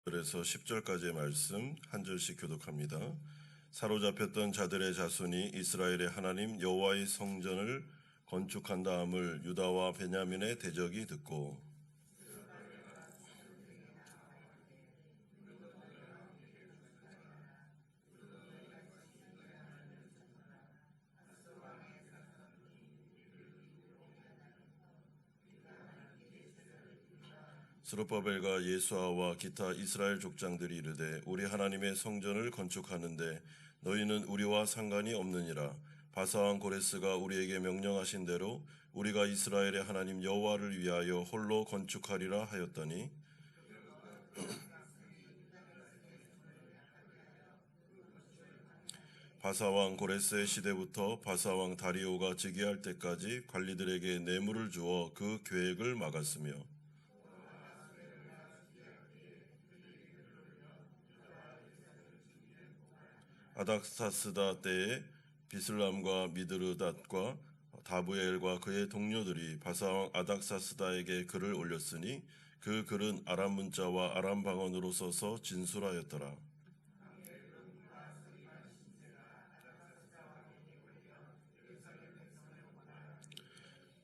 그래서 10절까지의 말씀 한 절씩 교독합니다. 사로잡혔던 자들의 자손이 이스라엘의 하나님 여호와의 성전을 건축한 다음을 유다와 베냐민의 대적이 듣고 스룹바벨과 예수아와 기타 이스라엘 족장들이 이르되 우리 하나님의 성전을 건축하는데 너희는 우리와 상관이 없느니라. 바사왕 고레스가 우리에게 명령하신 대로 우리가 이스라엘의 하나님 여호와를 위하여 홀로 건축하리라 하였더니 바사왕 고레스의 시대부터 바사왕 다리오가 즉위할 때까지 관리들에게 뇌물을 주어 그 계획을 막았으며 아닥사스다 때에 비슬람과 미드르닷과 다부엘과 그의 동료들이 바사왕 아닥사스다에게 글을 올렸으니 그 글은 아람 문자와 아람 방언으로 써서 진술하였더라.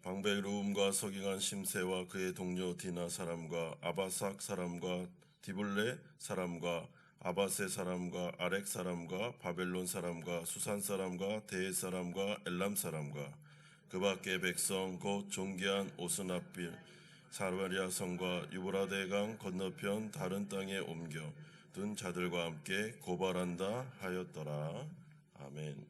방벨루음과 서기관 심세와 그의 동료 디나 사람과 아바삭 사람과 디블레 사람과 아바세 사람과 아렉 사람과 바벨론 사람과 수산 사람과 대해 사람과 엘람 사람과 그 밖의 백성 곧 존귀한 오스나빌 사르바리아 성과 유브라데강 건너편 다른 땅에 옮겨 둔 자들과 함께 고발한다 하였더라. 아멘.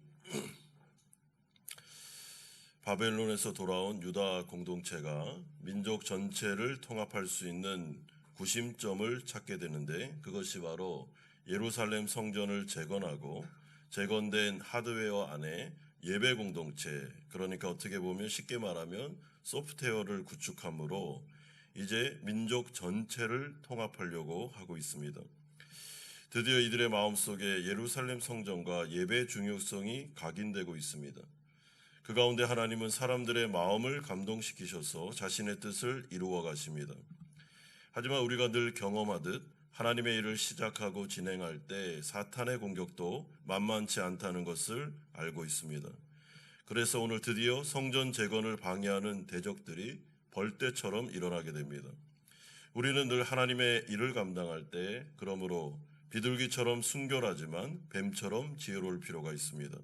바벨론에서 돌아온 유다 공동체가 민족 전체를 통합할 수 있는 구심점을 찾게 되는데 그것이 바로 예루살렘 성전을 재건하고 재건된 하드웨어 안에 예배 공동체, 그러니까 어떻게 보면 쉽게 말하면 소프트웨어를 구축함으로 이제 민족 전체를 통합하려고 하고 있습니다. 드디어 이들의 마음속에 예루살렘 성전과 예배 중요성이 각인되고 있습니다. 그 가운데 하나님은 사람들의 마음을 감동시키셔서 자신의 뜻을 이루어 가십니다. 하지만 우리가 늘 경험하듯 하나님의 일을 시작하고 진행할 때 사탄의 공격도 만만치 않다는 것을 알고 있습니다. 그래서 오늘 드디어 성전 재건을 방해하는 대적들이 벌떼처럼 일어나게 됩니다. 우리는 늘 하나님의 일을 감당할 때 그러므로 비둘기처럼 순결하지만 뱀처럼 지혜로울 필요가 있습니다.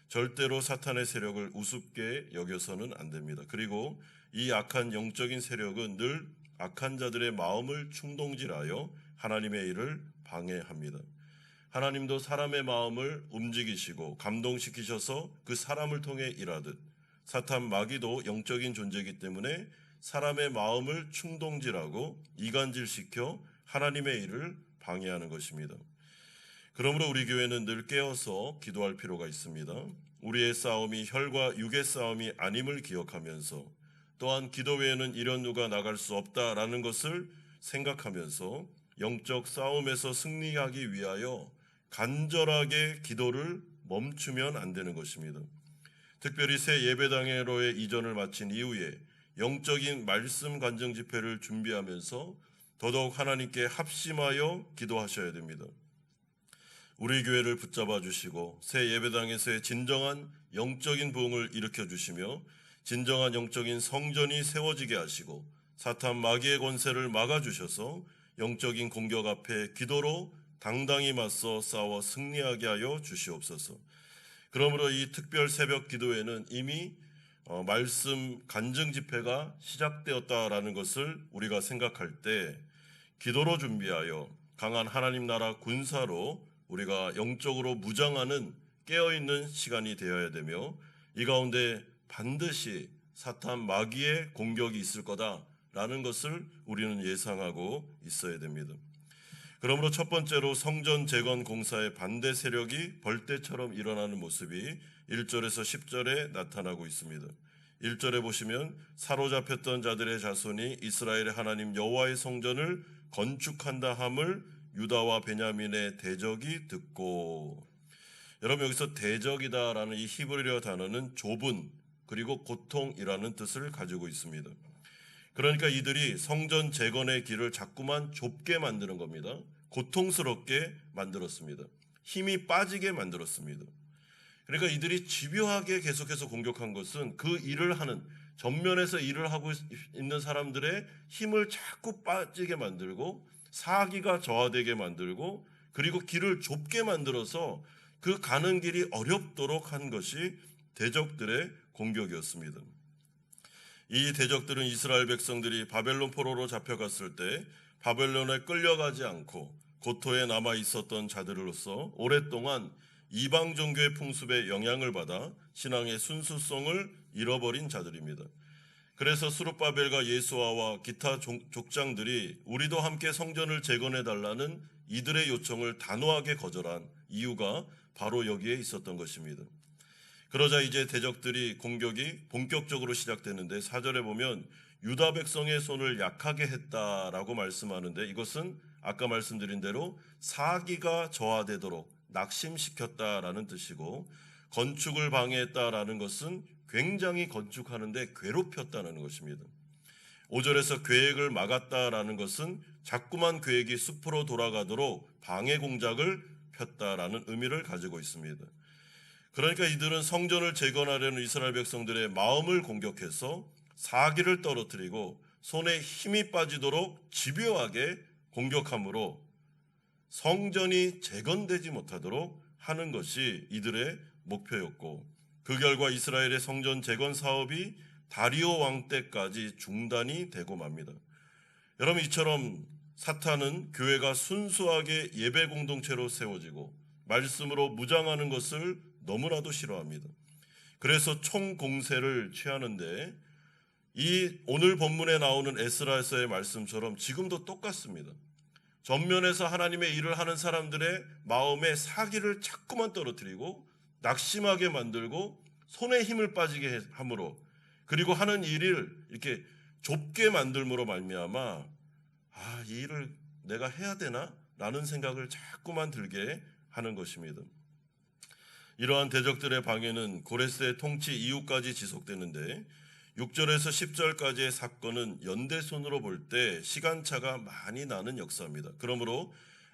절대로 사탄의 세력을 우습게 여겨서는 안 됩니다. 그리고 이 악한 영적인 세력은 늘 악한 자들의 마음을 충동질하여 하나님의 일을 방해합니다. 하나님도 사람의 마음을 움직이시고 감동시키셔서 그 사람을 통해 일하듯 사탄 마귀도 영적인 존재이기 때문에 사람의 마음을 충동질하고 이간질시켜 하나님의 일을 방해하는 것입니다. 그러므로 우리 교회는 늘 깨어서 기도할 필요가 있습니다. 우리의 싸움이 혈과 육의 싸움이 아님을 기억하면서 또한 기도 외에는 일현누가 나갈 수 없다라는 것을 생각하면서 영적 싸움에서 승리하기 위하여 간절하게 기도를 멈추면 안 되는 것입니다. 특별히 새 예배당으로의 이전을 마친 이후에 영적인 말씀 간증 집회를 준비하면서 더더욱 하나님께 합심하여 기도하셔야 됩니다. 우리 교회를 붙잡아 주시고 새 예배당에서의 진정한 영적인 부흥을 일으켜 주시며 진정한 영적인 성전이 세워지게 하시고 사탄 마귀의 권세를 막아 주셔서 영적인 공격 앞에 기도로 당당히 맞서 싸워 승리하게 하여 주시옵소서. 그러므로 이 특별 새벽 기도회는 이미 말씀 간증 집회가 시작되었다라는 것을 우리가 생각할 때 기도로 준비하여 강한 하나님 나라 군사로 우리가 영적으로 무장하는 깨어있는 시간이 되어야 되며 이 가운데 반드시 사탄 마귀의 공격이 있을 거다라는 것을 우리는 예상하고 있어야 됩니다. 그러므로 첫 번째로 성전 재건 공사의 반대 세력이 벌떼처럼 일어나는 모습이 1절에서 10절에 나타나고 있습니다. 1절에 보시면 사로잡혔던 자들의 자손이 이스라엘의 하나님 여호와의 성전을 건축한다 함을 유다와 베냐민의 대적이 듣고, 여러분 여기서 대적이다라는 이 히브리어 단어는 좁은 그리고 고통이라는 뜻을 가지고 있습니다. 그러니까 이들이 성전 재건의 길을 자꾸만 좁게 만드는 겁니다. 고통스럽게 만들었습니다. 힘이 빠지게 만들었습니다. 그러니까 이들이 집요하게 계속해서 공격한 것은 그 일을 하는, 전면에서 일을 하고 있는 사람들의 힘을 자꾸 빠지게 만들고 사기가 저하되게 만들고 그리고 길을 좁게 만들어서 그 가는 길이 어렵도록 한 것이 대적들의 공격이었습니다. 이 대적들은 이스라엘 백성들이 바벨론 포로로 잡혀갔을 때 바벨론에 끌려가지 않고 고토에 남아 있었던 자들로서 오랫동안 이방 종교의 풍습에 영향을 받아 신앙의 순수성을 잃어버린 자들입니다. 그래서 스룹바벨과 예수아와 기타 족장들이 우리도 함께 성전을 재건해달라는 이들의 요청을 단호하게 거절한 이유가 바로 여기에 있었던 것입니다. 그러자 이제 대적들이 공격이 본격적으로 시작되는데 4절에 보면 유다 백성의 손을 약하게 했다라고 말씀하는데 이것은 아까 말씀드린 대로 사기가 저하되도록 낙심시켰다라는 뜻이고 건축을 방해했다라는 것은 굉장히 건축하는데 괴롭혔다는 것입니다. 5절에서 계획을 막았다라는 것은 자꾸만 계획이 숲으로 돌아가도록 방해 공작을 폈다라는 의미를 가지고 있습니다. 그러니까 이들은 성전을 재건하려는 이스라엘 백성들의 마음을 공격해서 사기를 떨어뜨리고 손에 힘이 빠지도록 집요하게 공격함으로 성전이 재건되지 못하도록 하는 것이 이들의 목표였고 그 결과 이스라엘의 성전 재건 사업이 다리오 왕 때까지 중단이 되고 맙니다. 여러분, 이처럼 사탄은 교회가 순수하게 예배 공동체로 세워지고 말씀으로 무장하는 것을 너무나도 싫어합니다. 그래서 총공세를 취하는데 이 오늘 본문에 나오는 에스라에서의 말씀처럼 지금도 똑같습니다. 전면에서 하나님의 일을 하는 사람들의 마음에 사기를 자꾸만 떨어뜨리고 낙심하게 만들고 손에 힘을 빠지게 함으로 그리고 하는 일을 이렇게 좁게 만들므로 말미암아 이 일을 내가 해야 되나? 라는 생각을 자꾸만 들게 하는 것입니다. 이러한 대적들의 방해는 고레스의 통치 이후까지 지속되는데 6절에서 10절까지의 사건은 연대손으로 볼 때 시간차가 많이 나는 역사입니다. 그러므로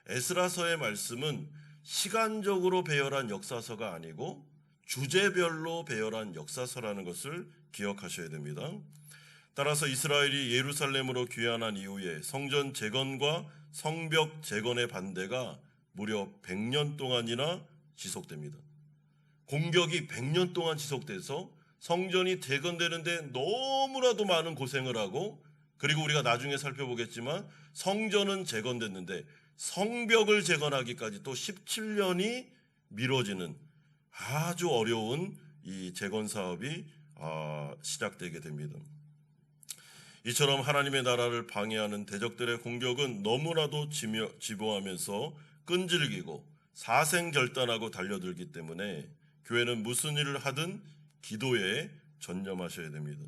에스라서의 말씀은 시간적으로 배열한 역사서가 아니고 주제별로 배열한 역사서라는 것을 기억하셔야 됩니다. 따라서 이스라엘이 예루살렘으로 귀환한 이후에 성전 재건과 성벽 재건의 반대가 무려 100년 동안이나 지속됩니다. 공격이 100년 동안 지속돼서 성전이 재건되는데 너무나도 많은 고생을 하고 그리고 우리가 나중에 살펴보겠지만 성전은 재건됐는데 성벽을 재건하기까지 또 17년이 미뤄지는 아주 어려운 이 재건 사업이 시작되게 됩니다. 이처럼 하나님의 나라를 방해하는 대적들의 공격은 너무나도 집요하면서 끈질기고 사생결단하고 달려들기 때문에 교회는 무슨 일을 하든 기도에 전념하셔야 됩니다.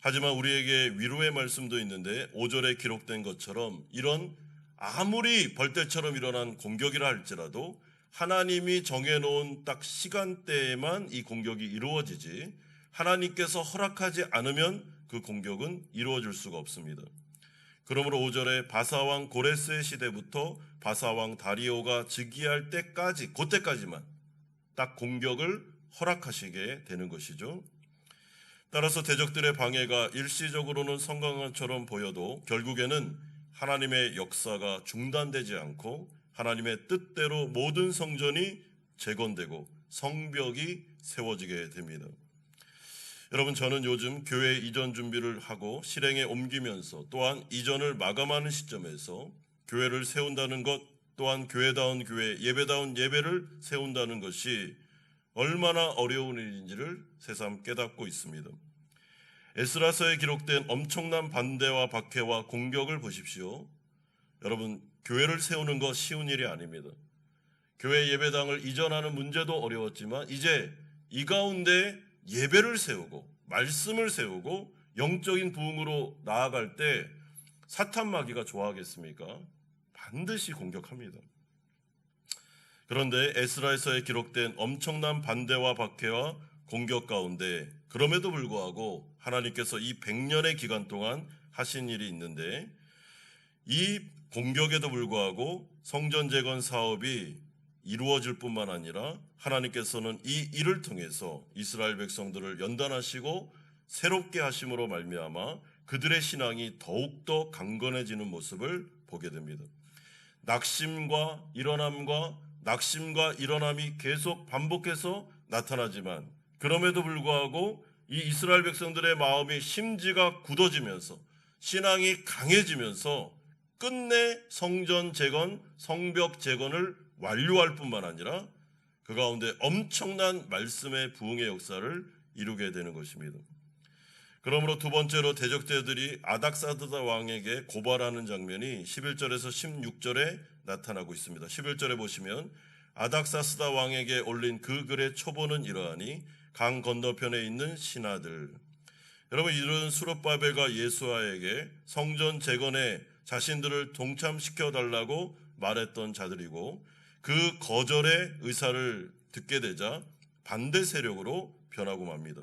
하지만 우리에게 위로의 말씀도 있는데 5절에 기록된 것처럼 이런 아무리 벌떼처럼 일어난 공격이라 할지라도 하나님이 정해놓은 딱 시간대에만 이 공격이 이루어지지 하나님께서 허락하지 않으면 그 공격은 이루어질 수가 없습니다. 그러므로 5절에 바사왕 고레스의 시대부터 바사왕 다리오가 즉위할 때까지 그때까지만 딱 공격을 허락하시게 되는 것이죠. 따라서 대적들의 방해가 일시적으로는 성강처럼 보여도 결국에는 하나님의 역사가 중단되지 않고 하나님의 뜻대로 모든 성전이 재건되고 성벽이 세워지게 됩니다. 여러분, 저는 요즘 교회 이전 준비를 하고 실행에 옮기면서 또한 이전을 마감하는 시점에서 교회를 세운다는 것 또한 교회다운 교회, 예배다운 예배를 세운다는 것이 얼마나 어려운 일인지를 새삼 깨닫고 있습니다. 에스라서에 기록된 엄청난 반대와 박해와 공격을 보십시오. 여러분, 교회를 세우는 것 쉬운 일이 아닙니다. 교회 예배당을 이전하는 문제도 어려웠지만 이제 이 가운데 예배를 세우고 말씀을 세우고 영적인 부흥으로 나아갈 때 사탄 마귀가 좋아하겠습니까? 반드시 공격합니다. 그런데 에스라에서에 기록된 엄청난 반대와 박해와 공격 가운데 그럼에도 불구하고 하나님께서 이 100년의 기간 동안 하신 일이 있는데 이 공격에도 불구하고 성전 재건 사업이 이루어질 뿐만 아니라 하나님께서는 이 일을 통해서 이스라엘 백성들을 연단하시고 새롭게 하심으로 말미암아 그들의 신앙이 더욱더 강건해지는 모습을 보게 됩니다. 낙심과 일어남이 계속 반복해서 나타나지만 그럼에도 불구하고 이 이스라엘 백성들의 마음이 심지가 굳어지면서 신앙이 강해지면서 끝내 성전 재건, 성벽 재건을 완료할 뿐만 아니라 그 가운데 엄청난 말씀의 부흥의 역사를 이루게 되는 것입니다. 그러므로 두 번째로 대적자들이 아닥사스다 왕에게 고발하는 장면이 11절에서 16절에 나타나고 있습니다. 11절에 보시면 아닥사스다 왕에게 올린 그 글의 초본은 이러하니 강 건너편에 있는 신하들. 여러분, 이런 수룹바벨과 예수아에게 성전 재건에 자신들을 동참시켜 달라고 말했던 자들이고 그 거절의 의사를 듣게 되자 반대 세력으로 변하고 맙니다.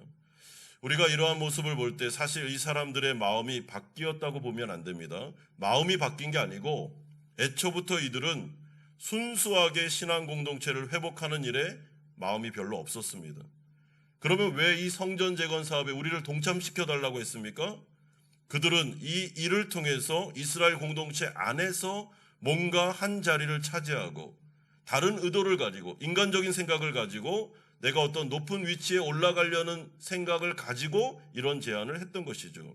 우리가 이러한 모습을 볼 때 사실 이 사람들의 마음이 바뀌었다고 보면 안 됩니다. 마음이 바뀐 게 아니고 애초부터 이들은 순수하게 신앙 공동체를 회복하는 일에 마음이 별로 없었습니다. 그러면 왜 이 성전 재건 사업에 우리를 동참시켜 달라고 했습니까? 그들은 이 일을 통해서 이스라엘 공동체 안에서 뭔가 한 자리를 차지하고 다른 의도를 가지고 인간적인 생각을 가지고 내가 어떤 높은 위치에 올라가려는 생각을 가지고 이런 제안을 했던 것이죠.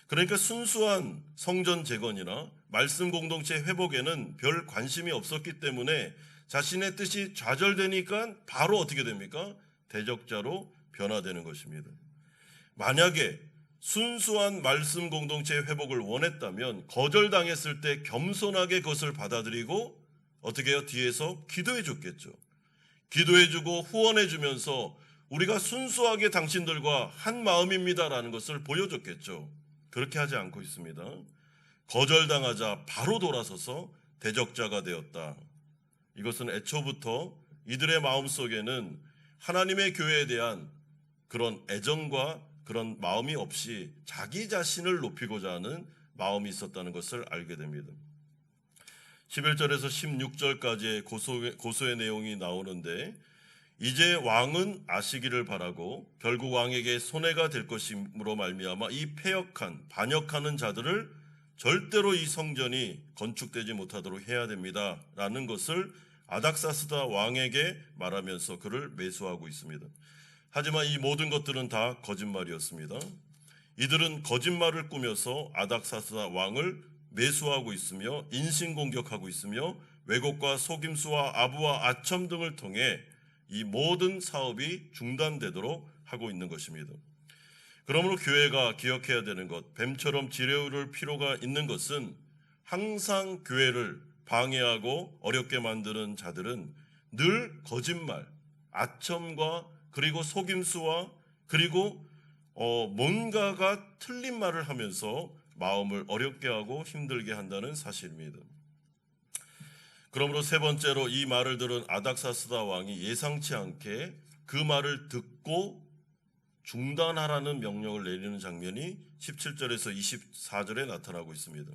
그러니까 순수한 성전 재건이나 말씀 공동체 회복에는 별 관심이 없었기 때문에 자신의 뜻이 좌절되니까 바로 어떻게 됩니까? 대적자로 변화되는 것입니다. 만약에 순수한 말씀 공동체 회복을 원했다면 거절당했을 때 겸손하게 그것을 받아들이고 어떻게 해요? 뒤에서 기도해 줬겠죠. 기도해주고 후원해주면서 우리가 순수하게 당신들과 한 마음입니다라는 것을 보여줬겠죠. 그렇게 하지 않고 있습니다. 거절당하자 바로 돌아서서 대적자가 되었다. 이것은 애초부터 이들의 마음속에는 하나님의 교회에 대한 그런 애정과 그런 마음이 없이 자기 자신을 높이고자 하는 마음이 있었다는 것을 알게 됩니다. 11절에서 16절까지의 고소의 내용이 나오는데 이제 왕은 아시기를 바라고 결국 왕에게 손해가 될 것임으로 말미암아 이 패역한 반역하는 자들을 절대로 이 성전이 건축되지 못하도록 해야 됩니다 라는 것을 아닥사스다 왕에게 말하면서 그를 매수하고 있습니다. 하지만 이 모든 것들은 다 거짓말이었습니다. 이들은 거짓말을 꾸며서 아닥사스다 왕을 매수하고 있으며 인신공격하고 있으며 왜곡과 속임수와 아부와 아첨 등을 통해 이 모든 사업이 중단되도록 하고 있는 것입니다. 그러므로 교회가 기억해야 되는 것, 뱀처럼 지혜로울 필요가 있는 것은 항상 교회를 방해하고 어렵게 만드는 자들은 늘 거짓말, 아첨과 그리고 속임수와 그리고 뭔가가 틀린 말을 하면서 마음을 어렵게 하고 힘들게 한다는 사실입니다. 그러므로 세 번째로 이 말을 들은 아닥사스다 왕이 예상치 않게 그 말을 듣고 중단하라는 명령을 내리는 장면이 17절에서 24절에 나타나고 있습니다.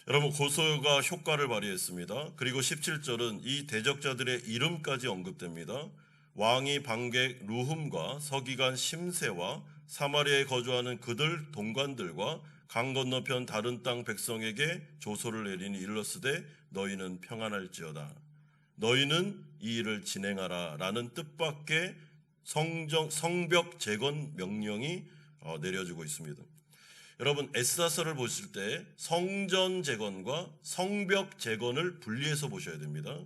여러분, 고소가 효과를 발휘했습니다. 그리고 17절은 이 대적자들의 이름까지 언급됩니다. 왕이 방객 루흠과 서기관 심세와 사마리아에 거주하는 그들 동관들과 강 건너편 다른 땅 백성에게 조소를 내리니 일렀으되 너희는 평안할지어다. 너희는 이 일을 진행하라 라는 뜻밖의 성벽 재건 명령이 내려지고 있습니다. 여러분, 에스더서를 보실 때 성전 재건과 성벽 재건을 분리해서 보셔야 됩니다.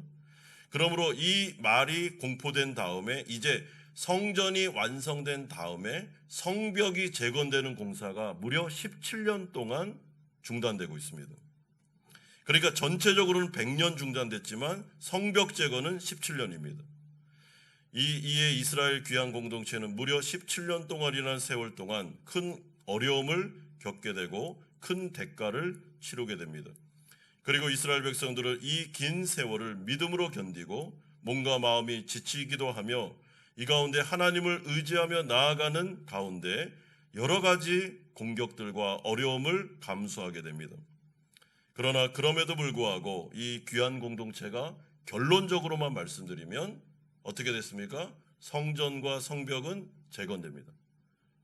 그러므로 이 말이 공포된 다음에 이제 성전이 완성된 다음에 성벽이 재건되는 공사가 무려 17년 동안 중단되고 있습니다. 그러니까 전체적으로는 100년 중단됐지만 성벽 재건은 17년입니다. 이에 이스라엘 귀한 공동체는 무려 17년 동안이라는 세월 동안 큰 어려움을 겪게 되고 큰 대가를 치르게 됩니다. 그리고 이스라엘 백성들은 이 긴 세월을 믿음으로 견디고 몸과 마음이 지치기도 하며 이 가운데 하나님을 의지하며 나아가는 가운데 여러 가지 공격들과 어려움을 감수하게 됩니다. 그러나 그럼에도 불구하고 이 귀한 공동체가 결론적으로만 말씀드리면 어떻게 됐습니까? 성전과 성벽은 재건됩니다.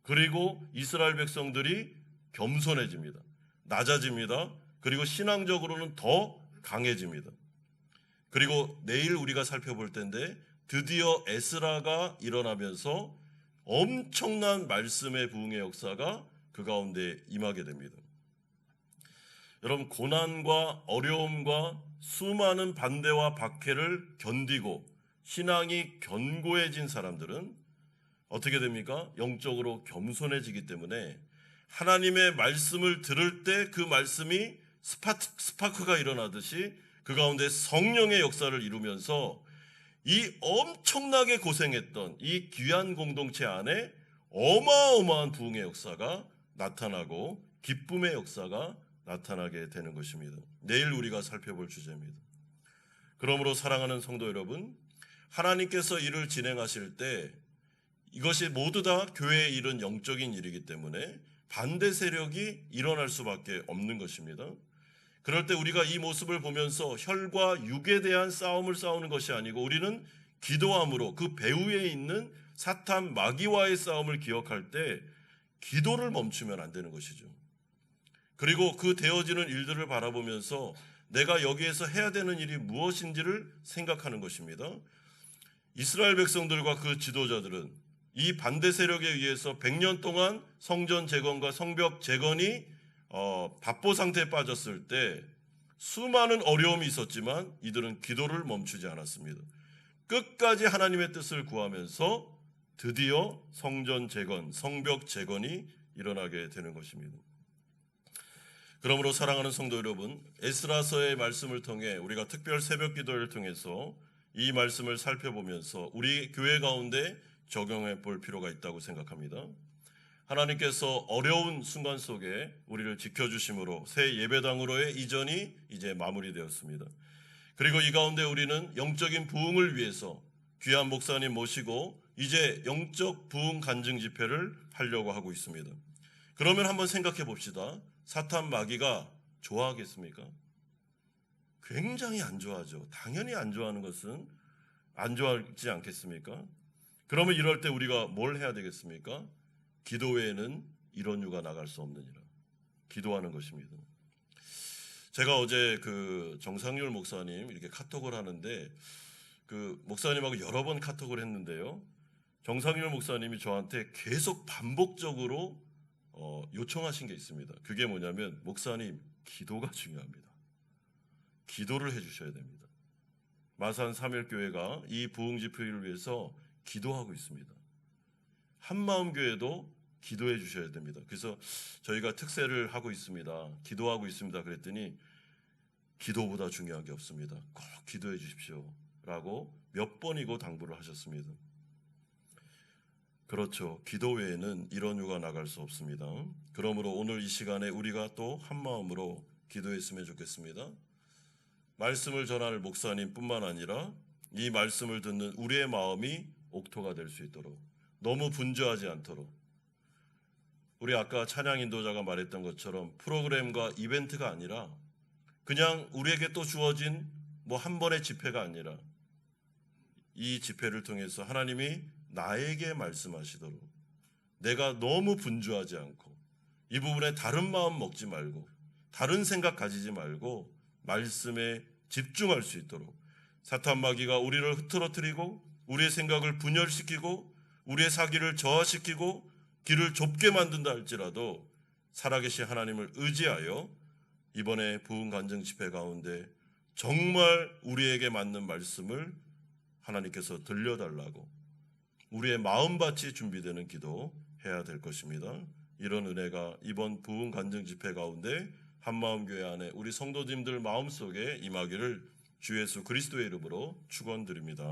그리고 이스라엘 백성들이 겸손해집니다. 낮아집니다. 그리고 신앙적으로는 더 강해집니다. 그리고 내일 우리가 살펴볼 텐데 드디어 에스라가 일어나면서 엄청난 말씀의 부흥의 역사가 그 가운데 임하게 됩니다. 여러분, 고난과 어려움과 수많은 반대와 박해를 견디고 신앙이 견고해진 사람들은 어떻게 됩니까? 영적으로 겸손해지기 때문에 하나님의 말씀을 들을 때 그 말씀이 스파크가 일어나듯이 그 가운데 성령의 역사를 이루면서 이 엄청나게 고생했던 이 귀한 공동체 안에 어마어마한 부흥의 역사가 나타나고 기쁨의 역사가 나타나게 되는 것입니다. 내일 우리가 살펴볼 주제입니다. 그러므로 사랑하는 성도 여러분, 하나님께서 일을 진행하실 때 이것이 모두 다 교회의 일은 영적인 일이기 때문에 반대 세력이 일어날 수밖에 없는 것입니다. 그럴 때 우리가 이 모습을 보면서 혈과 육에 대한 싸움을 싸우는 것이 아니고 우리는 기도함으로 그 배후에 있는 사탄 마귀와의 싸움을 기억할 때 기도를 멈추면 안 되는 것이죠. 그리고 그 되어지는 일들을 바라보면서 내가 여기에서 해야 되는 일이 무엇인지를 생각하는 것입니다. 이스라엘 백성들과 그 지도자들은 이 반대 세력에 의해서 100년 동안 성전 재건과 성벽 재건이 답보 상태에 빠졌을 때 수많은 어려움이 있었지만 이들은 기도를 멈추지 않았습니다. 끝까지 하나님의 뜻을 구하면서 드디어 성전 재건, 성벽 재건이 일어나게 되는 것입니다. 그러므로 사랑하는 성도 여러분, 에스라서의 말씀을 통해 우리가 특별 새벽 기도를 통해서 이 말씀을 살펴보면서 우리 교회 가운데 적용해 볼 필요가 있다고 생각합니다. 하나님께서 어려운 순간 속에 우리를 지켜주심으로 새 예배당으로의 이전이 이제 마무리되었습니다. 그리고 이 가운데 우리는 영적인 부흥을 위해서 귀한 목사님 모시고 이제 영적 부흥 간증 집회를 하려고 하고 있습니다. 그러면 한번 생각해 봅시다. 사탄 마귀가 좋아하겠습니까? 굉장히 안 좋아하죠. 당연히 안 좋아하는 것은 안 좋아하지 않겠습니까? 그러면 이럴 때 우리가 뭘 해야 되겠습니까? 기도 외에는 이런 유가 나갈 수 없느니라. 기도하는 것입니다. 제가 어제 그 정상률 목사님 이렇게 카톡을 하는데 그 목사님하고 여러 번 카톡을 했는데요. 정상률 목사님이 저한테 계속 반복적으로 요청하신 게 있습니다. 그게 뭐냐면 목사님 기도가 중요합니다. 기도를 해주셔야 됩니다. 마산 3일교회가 이 부흥 집회를 위해서 기도하고 있습니다. 한마음교회도 기도해 주셔야 됩니다. 그래서 저희가 특세를 하고 있습니다. 기도하고 있습니다. 그랬더니 기도보다 중요한 게 없습니다. 꼭 기도해 주십시오. 라고 몇 번이고 당부를 하셨습니다. 그렇죠. 기도 외에는 이런 유가 나갈 수 없습니다. 그러므로 오늘 이 시간에 우리가 또 한마음으로 기도했으면 좋겠습니다. 말씀을 전할 목사님뿐만 아니라 이 말씀을 듣는 우리의 마음이 옥토가 될 수 있도록 너무 분주하지 않도록 우리 아까 찬양 인도자가 말했던 것처럼 프로그램과 이벤트가 아니라 그냥 우리에게 또 주어진 뭐 한 번의 집회가 아니라 이 집회를 통해서 하나님이 나에게 말씀하시도록 내가 너무 분주하지 않고 이 부분에 다른 마음 먹지 말고 다른 생각 가지지 말고 말씀에 집중할 수 있도록 사탄 마귀가 우리를 흐트러뜨리고 우리의 생각을 분열시키고 우리의 사기를 저하시키고 길을 좁게 만든다 할지라도 살아계신 하나님을 의지하여 이번에 부흥 간증 집회 가운데 정말 우리에게 맞는 말씀을 하나님께서 들려달라고 우리의 마음밭이 준비되는 기도 해야 될 것입니다. 이런 은혜가 이번 부흥 간증 집회 가운데 한마음교회 안에 우리 성도님들 마음속에 임하기를 주 예수 그리스도의 이름으로 축원드립니다.